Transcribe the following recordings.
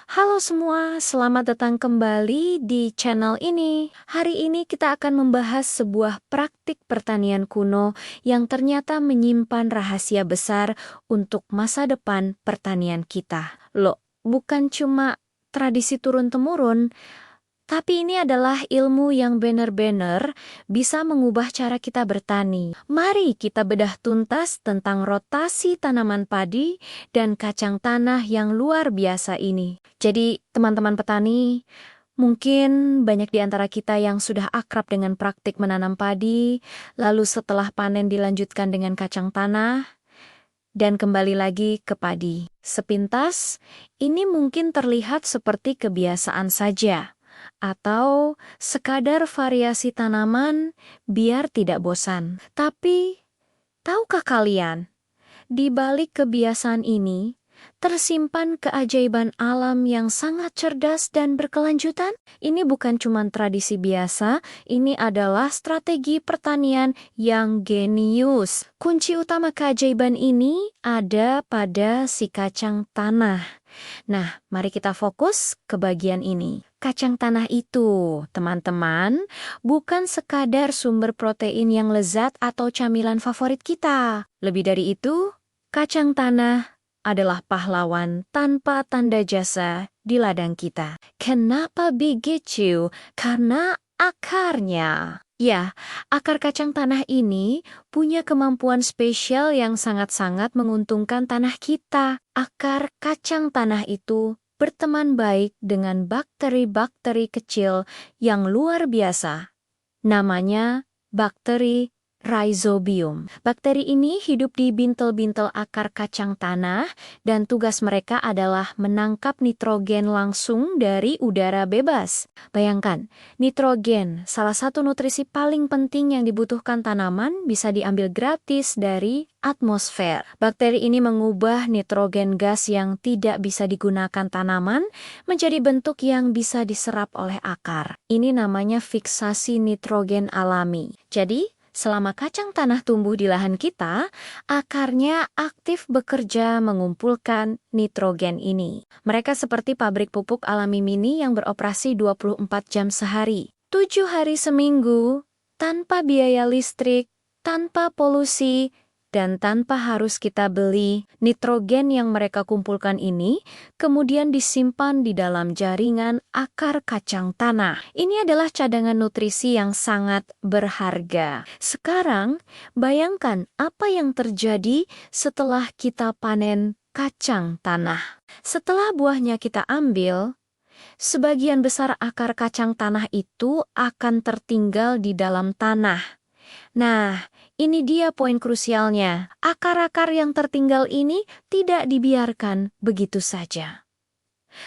Halo semua, selamat datang kembali di channel ini. Hari ini kita akan membahas sebuah praktik pertanian kuno yang ternyata menyimpan rahasia besar untuk masa depan pertanian kita. Loh, bukan cuma tradisi turun-temurun, tapi ini adalah ilmu yang benar-benar bisa mengubah cara kita bertani. Mari kita bedah tuntas tentang rotasi tanaman padi dan kacang tanah yang luar biasa ini. Jadi, teman-teman petani, mungkin banyak di antara kita yang sudah akrab dengan praktik menanam padi, lalu setelah panen dilanjutkan dengan kacang tanah, dan kembali lagi ke padi. Sepintas, ini mungkin terlihat seperti kebiasaan saja, atau sekadar variasi tanaman biar tidak bosan. Tapi, tahukah kalian, di balik kebiasaan ini, tersimpan keajaiban alam yang sangat cerdas dan berkelanjutan? Ini bukan cuma tradisi biasa, ini adalah strategi pertanian yang genius. Kunci utama keajaiban ini ada pada si kacang tanah. Nah, mari kita fokus ke bagian ini. Kacang tanah itu, teman-teman, bukan sekadar sumber protein yang lezat atau camilan favorit kita. Lebih dari itu, kacang tanah adalah pahlawan tanpa tanda jasa di ladang kita. Kenapa begitu? Karena akarnya. Ya, akar kacang tanah ini punya kemampuan spesial yang sangat-sangat menguntungkan tanah kita. Akar kacang tanah itu berteman baik dengan bakteri-bakteri kecil yang luar biasa. Namanya bakteri Rhizobium. Bakteri ini hidup di bintil-bintil akar kacang tanah dan tugas mereka adalah menangkap nitrogen langsung dari udara bebas. Bayangkan, nitrogen, salah satu nutrisi paling penting yang dibutuhkan tanaman, bisa diambil gratis dari atmosfer. Bakteri ini mengubah nitrogen gas yang tidak bisa digunakan tanaman menjadi bentuk yang bisa diserap oleh akar. Ini namanya fiksasi nitrogen alami. Jadi, selama kacang tanah tumbuh di lahan kita, akarnya aktif bekerja mengumpulkan nitrogen ini. Mereka seperti pabrik pupuk alami mini yang beroperasi 24 jam sehari, 7 hari seminggu, tanpa biaya listrik, tanpa polusi, dan tanpa harus kita beli. Nitrogen yang mereka kumpulkan ini kemudian disimpan di dalam jaringan akar kacang tanah. Ini adalah cadangan nutrisi yang sangat berharga. Sekarang, bayangkan apa yang terjadi setelah kita panen kacang tanah. Setelah buahnya kita ambil, sebagian besar akar kacang tanah itu akan tertinggal di dalam tanah. Nah, ini dia poin krusialnya. Akar-akar yang tertinggal ini tidak dibiarkan begitu saja.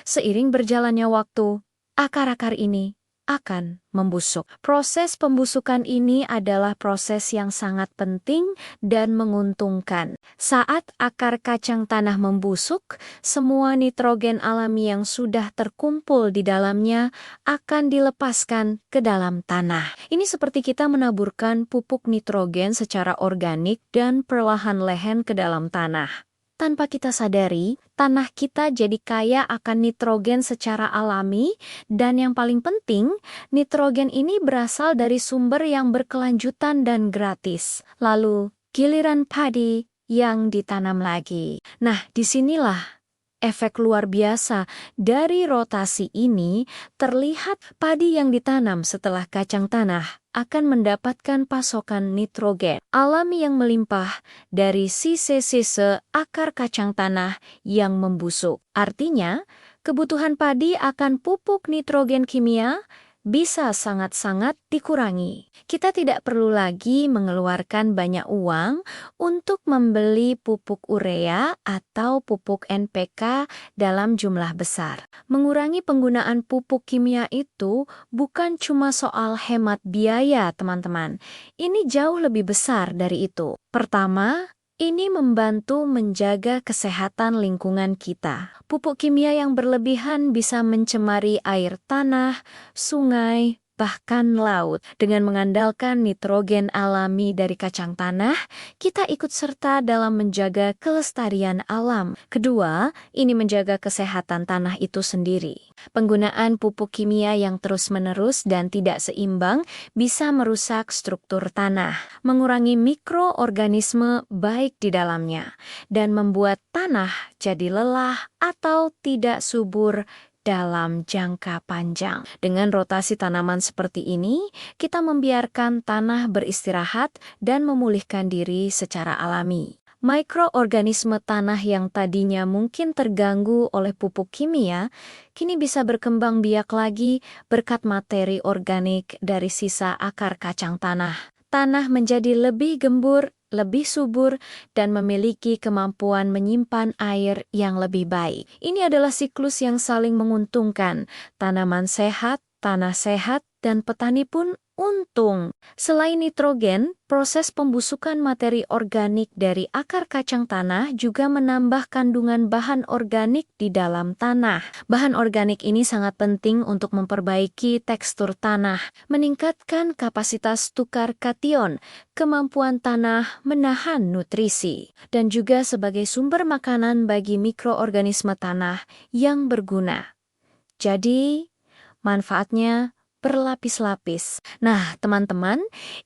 Seiring berjalannya waktu, akar-akar ini akan membusuk. Proses pembusukan ini adalah proses yang sangat penting dan menguntungkan. Saat akar kacang tanah membusuk, semua nitrogen alami yang sudah terkumpul di dalamnya akan dilepaskan ke dalam tanah. Ini seperti kita menaburkan pupuk nitrogen secara organik dan perlahan-lahan ke dalam tanah. Tanpa kita sadari, tanah kita jadi kaya akan nitrogen secara alami, dan yang paling penting, nitrogen ini berasal dari sumber yang berkelanjutan dan gratis. Lalu, giliran padi yang ditanam lagi. Nah, disinilah efek luar biasa dari rotasi ini. Terlihat padi yang ditanam setelah kacang tanah akan mendapatkan pasokan nitrogen alami yang melimpah dari sisa-sisa akar kacang tanah yang membusuk. Artinya, kebutuhan padi akan pupuk nitrogen kimia bisa sangat-sangat dikurangi. Kita tidak perlu lagi mengeluarkan banyak uang untuk membeli pupuk urea atau pupuk NPK dalam jumlah besar. Mengurangi penggunaan pupuk kimia itu bukan cuma soal hemat biaya, teman-teman. Ini jauh lebih besar dari itu. Pertama, ini membantu menjaga kesehatan lingkungan kita. Pupuk kimia yang berlebihan bisa mencemari air tanah, sungai, bahkan laut. Dengan mengandalkan nitrogen alami dari kacang tanah, kita ikut serta dalam menjaga kelestarian alam. Kedua, ini menjaga kesehatan tanah itu sendiri. Penggunaan pupuk kimia yang terus-menerus dan tidak seimbang bisa merusak struktur tanah, mengurangi mikroorganisme baik di dalamnya, dan membuat tanah jadi lelah atau tidak subur dalam jangka panjang. Dengan rotasi tanaman seperti ini, kita membiarkan tanah beristirahat dan memulihkan diri secara alami. Mikroorganisme tanah yang tadinya mungkin terganggu oleh pupuk kimia, kini bisa berkembang biak lagi berkat materi organik dari sisa akar kacang tanah. Tanah menjadi lebih gembur, lebih subur, dan memiliki kemampuan menyimpan air yang lebih baik. Ini adalah siklus yang saling menguntungkan. Tanaman sehat, tanah sehat, dan petani pun untung. Selain nitrogen, proses pembusukan materi organik dari akar kacang tanah juga menambah kandungan bahan organik di dalam tanah. Bahan organik ini sangat penting untuk memperbaiki tekstur tanah, meningkatkan kapasitas tukar kation, kemampuan tanah menahan nutrisi, dan juga sebagai sumber makanan bagi mikroorganisme tanah yang berguna. Jadi, manfaatnya berlapis-lapis. Nah, teman-teman,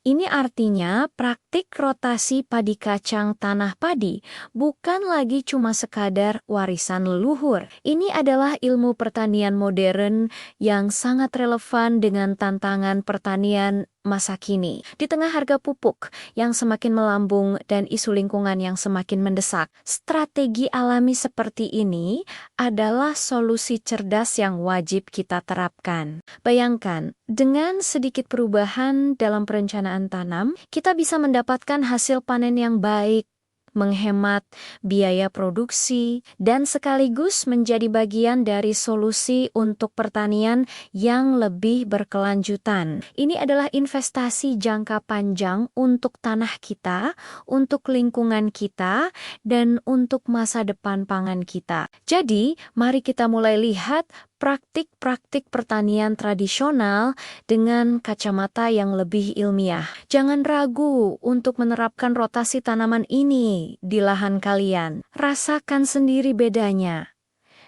ini artinya praktik rotasi padi kacang tanah padi bukan lagi cuma sekadar warisan leluhur. Ini adalah ilmu pertanian modern yang sangat relevan dengan tantangan pertanian masa kini. Di tengah harga pupuk yang semakin melambung dan isu lingkungan yang semakin mendesak, strategi alami seperti ini adalah solusi cerdas yang wajib kita terapkan. Bayangkan, dengan sedikit perubahan dalam perencanaan tanam, kita bisa mendapatkan hasil panen yang baik, menghemat biaya produksi, dan sekaligus menjadi bagian dari solusi untuk pertanian yang lebih berkelanjutan. Ini adalah investasi jangka panjang untuk tanah kita, untuk lingkungan kita, dan untuk masa depan pangan kita. Jadi, mari kita mulai lihat praktik-praktik pertanian tradisional dengan kacamata yang lebih ilmiah. Jangan ragu untuk menerapkan rotasi tanaman ini di lahan kalian. Rasakan sendiri bedanya.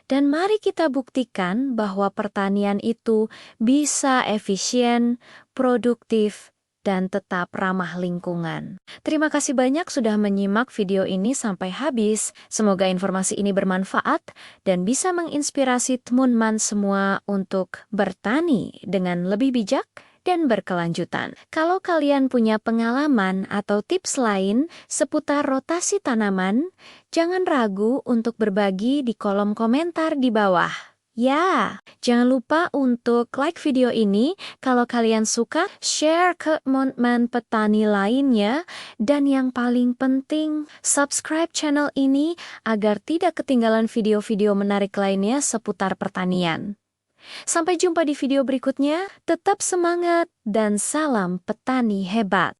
Dan mari kita buktikan bahwa pertanian itu bisa efisien, produktif, dan tetap ramah lingkungan. Terima kasih banyak sudah menyimak video ini sampai habis. Semoga informasi ini bermanfaat dan bisa menginspirasi teman-teman semua untuk bertani dengan lebih bijak dan berkelanjutan. Kalau kalian punya pengalaman atau tips lain seputar rotasi tanaman, jangan ragu untuk berbagi di kolom komentar di bawah. Ya, jangan lupa untuk like video ini kalau kalian suka, share ke teman-teman petani lainnya, dan yang paling penting, subscribe channel ini agar tidak ketinggalan video-video menarik lainnya seputar pertanian. Sampai jumpa di video berikutnya, tetap semangat dan salam petani hebat.